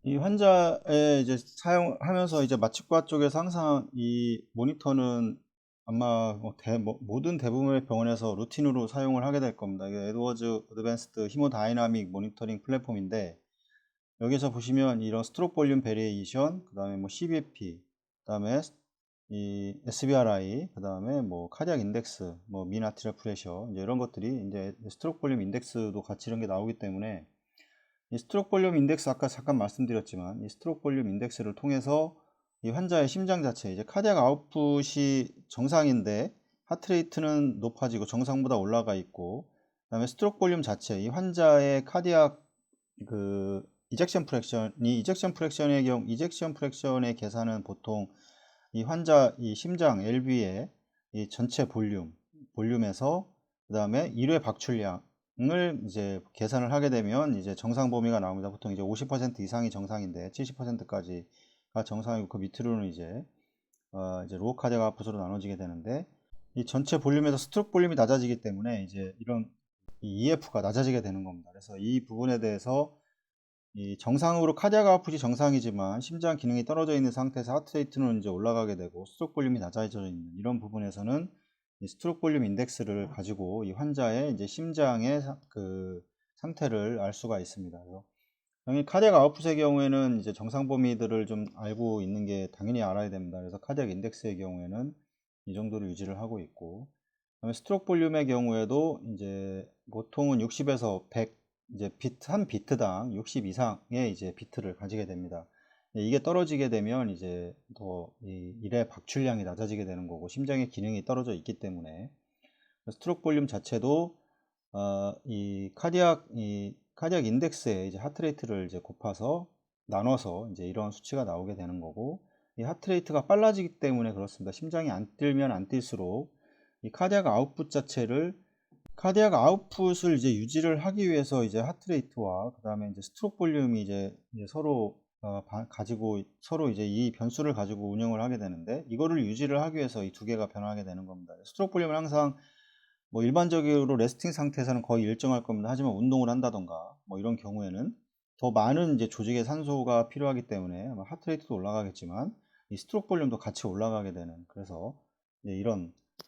이 환자의 이제 사용하면서 이제 마취과 쪽에서 항상 이 모니터는 아마 모든 대부분의 병원에서 루틴으로 사용을 하게 될 겁니다. 이게 에드워즈 어드밴스드 히모다이나믹 모니터링 플랫폼인데, 여기서 보시면 이런 스트록 볼륨 베리에이션, 그 다음에 뭐 CBP, 그 다음에 이 SBRI, 그 다음에 뭐 카디악 인덱스, 뭐 민 아트리얼 프레셔, 이제 이런 것들이 이제 스트록 볼륨 인덱스도 같이 이런 게 나오기 때문에, 이 스트로크 볼륨 인덱스 아까 잠깐 말씀드렸지만 이 스트로크 볼륨 인덱스를 통해서 이 환자의 심장 자체, 이제 카디악 아웃풋이 정상인데 하트레이트는 높아지고 정상보다 올라가 있고, 그다음에 스트로크 볼륨 자체, 이 환자의 카디악 그 이젝션 프랙션의 경우, 이젝션 프랙션의 계산은 보통 이 환자 이 심장 LV의 이 전체 볼륨에서 그다음에 1회 박출량을 이제 계산을 하게 되면 이제 정상 범위가 나옵니다. 보통 이제 50% 이상이 정상인데 70%까지가 정상이고, 그 밑으로는 이제 로우 카디악 아웃풋으로 나눠지게 되는데, 이 전체 볼륨에서 스트로크 볼륨이 낮아지기 때문에 이제 이런 이 EF가 낮아지게 되는 겁니다. 그래서 이 부분에 대해서 이 정상으로 카디악 아웃풋이 정상이지만 심장 기능이 떨어져 있는 상태에서 하트레이트는 이제 올라가게 되고 스트로크 볼륨이 낮아져 있는 이런 부분에서는 이 스트로크 볼륨 인덱스를 가지고 이 환자의 이제 심장의 그 상태를 알 수가 있습니다. 그래서 당연히 카디악 아웃풋의 경우에는 이제 정상 범위들을 좀 알고 있는 게 당연히 알아야 됩니다. 그래서 카디악 인덱스의 경우에는 이 정도를 유지를 하고 있고, 그다음에 스트로크 볼륨의 경우에도 이제 보통은 60에서 100, 이제 한 비트당 60 이상의 이제 비트를 가지게 됩니다. 이게 떨어지게 되면 이제 더 이 일의 박출량이 낮아지게 되는 거고, 심장의 기능이 떨어져 있기 때문에 스트로크 볼륨 자체도 이 카디악 인덱스에 이제 하트레이트를 이제 곱해서 나눠서 이제 이런 수치가 나오게 되는 거고, 이 하트레이트가 빨라지기 때문에 그렇습니다. 심장이 안 뛰면 안 뛸수록 이 카디악 아웃풋을 이제 유지를 하기 위해서 이제 하트레이트와 그 다음에 이제 스트로크 볼륨이 이제 서로 가지고 서로 이제 이 변수를 가지고 운영을 하게 되는데, 이거를 유지를 하기 위해서 이 두 개가 변하게 되는 겁니다. 스트로크 볼륨은 항상 뭐 일반적으로 레스팅 상태에서는 거의 일정할 겁니다. 하지만 운동을 한다던가 뭐 이런 경우에는 더 많은 이제 조직의 산소가 필요하기 때문에 아마 하트레이트도 올라가겠지만 이 스트로크 볼륨도 같이 올라가게 되는, 그래서 이제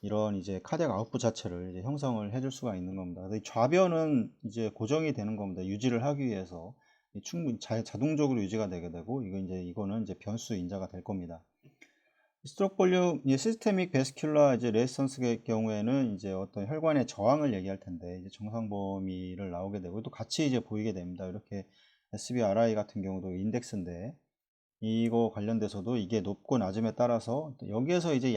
이런 이제 카디악 아웃풋 자체를 이제 형성을 해줄 수가 있는 겁니다. 그래서 이 좌변은 이제 고정이 되는 겁니다. 유지를 하기 위해서 충분히 자동적으로 유지가 되게 되고, 이거는 이제 변수 인자가 될 겁니다. 스트로크 볼륨, 시스테믹 베스큘라 이제 레지스턴스의 경우에는 이제 어떤 혈관의 저항을 얘기할 텐데, 이제 정상 범위를 나오게 되고 또 같이 이제 보이게 됩니다. 이렇게 SBRI 같은 경우도 인덱스인데, 이거 관련돼서도 이게 높고 낮음에 따라서 여기에서 이제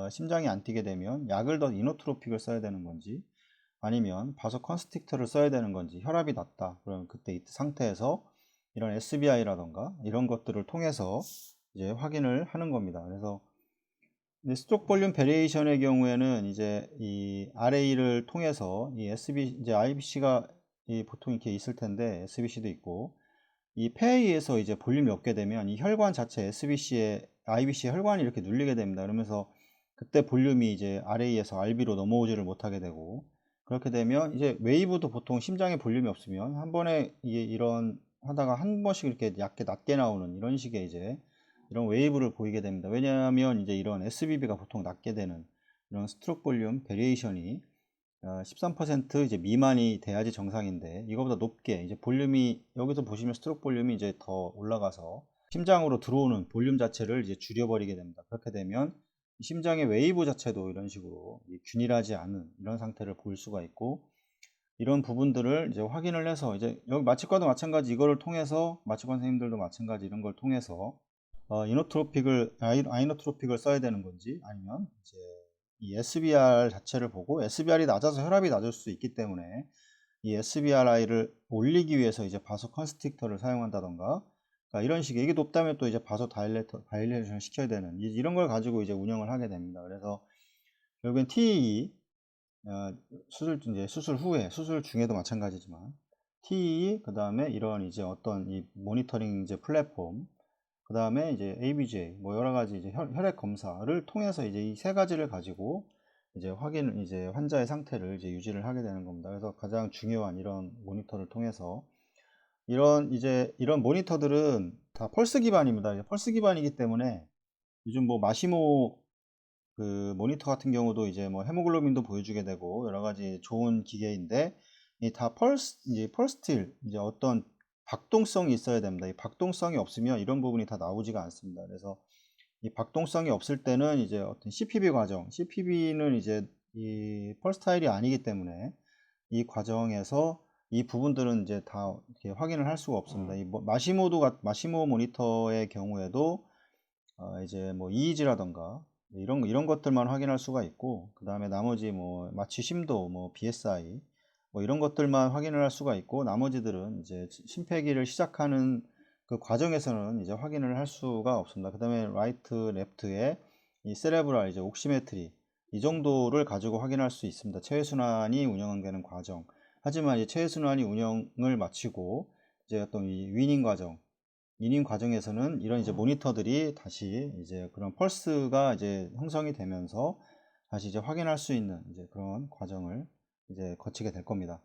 심장이 안 뛰게 되면 약을 더 이노트로픽을 써야 되는 건지, 아니면 바소 컨스틱터를 써야 되는 건지, 혈압이 낮다 그러면 그때 이 상태에서 이런 SBI라던가 이런 것들을 통해서 이제 확인을 하는 겁니다. 그래서 스트로크 볼륨 베리에이션의 경우에는 이제 이 RA를 통해서 이 이제 IBC가 보통 이렇게 있을 텐데, SBC도 있고, 이 폐에 의해서 이제 볼륨이 없게 되면 이 혈관 자체 IBC의 혈관이 이렇게 눌리게 됩니다. 그러면서 그때 볼륨이 이제 RA에서 RB로 넘어오지를 못하게 되고, 그렇게 되면 이제 웨이브도 보통 심장에 볼륨이 없으면 한 번에 이런 하다가 한 번씩 이렇게 낮게 나오는 이런 식의 이제 이런 웨이브를 보이게 됩니다. 왜냐하면 이제 이런 SBB가 보통 낮게 되는 이런 스트로크 볼륨 베리에이션이 13% 이제 미만이 돼야지 정상인데, 이거보다 높게 이제 볼륨이, 여기서 보시면 스트로크 볼륨이 이제 더 올라가서 심장으로 들어오는 볼륨 자체를 이제 줄여버리게 됩니다. 그렇게 되면 심장의 웨이브 자체도 이런 식으로 균일하지 않은 이런 상태를 볼 수가 있고, 이런 부분들을 이제 확인을 해서 이제 여기 마취과도 마찬가지, 이거를 통해서 마취관 선생님들도 마찬가지 이런 걸 통해서 아이노트로픽을 써야 되는 건지, 아니면 이제 이 SBR 자체를 보고, SBR이 낮아서 혈압이 낮을 수 있기 때문에 이 SBRI를 올리기 위해서 이제 바소 컨스틱터를 사용한다던가, 그러니까 이런 식의, 이게 높다면 또 이제 바소 다일레이션을 시켜야 되는 이런 걸 가지고 이제 운영을 하게 됩니다. 그래서 결국엔 TEE, 수술 후에, 수술 중에도 마찬가지지만 TEE, 그 다음에 이런 이제 어떤 이 모니터링 이제 플랫폼, 그 다음에 이제 ABJ, 뭐 여러 가지 이제 혈액 검사를 통해서 이제 이 세 가지를 가지고 이제 환자의 상태를 이제 유지를 하게 되는 겁니다. 그래서 가장 중요한 이런 모니터를 통해서 이런 모니터들은 다 펄스 기반입니다. 펄스 기반이기 때문에 요즘 뭐 마시모 그 모니터 같은 경우도 이제 뭐 헤모글로빈도 보여주게 되고 여러 가지 좋은 기계인데 이 다 펄스틸 이제 어떤 박동성이 있어야 됩니다. 이 박동성이 없으면 이런 부분이 다 나오지가 않습니다. 그래서 이 박동성이 없을 때는 이제 어떤 CPB 과정, CPB는 이제 이 펄스타일이 아니기 때문에 이 과정에서 이 부분들은 이제 다 이렇게 확인을 할 수가 없습니다. 마시모 모니터의 경우에도 이제 뭐 EEG라던가 이런 것들만 확인할 수가 있고, 그 다음에 나머지 뭐 마취 심도, 뭐 BSI 뭐 이런 것들만 확인을 할 수가 있고, 나머지들은 이제 심폐기를 시작하는 그 과정에서는 이제 확인을 할 수가 없습니다. 그 다음에 라이트, 랩트의 이 세레브랄 이제 옥시메트리 이 정도를 가지고 확인할 수 있습니다. 체외순환이 운영되는 과정. 하지만 이 체외순환이 운영을 마치고 이제 어떤 이 위닝 과정에서는 이런 이제 모니터들이 다시 이제 그런 펄스가 이제 형성이 되면서 다시 이제 확인할 수 있는 이제 그런 과정을 이제 거치게 될 겁니다.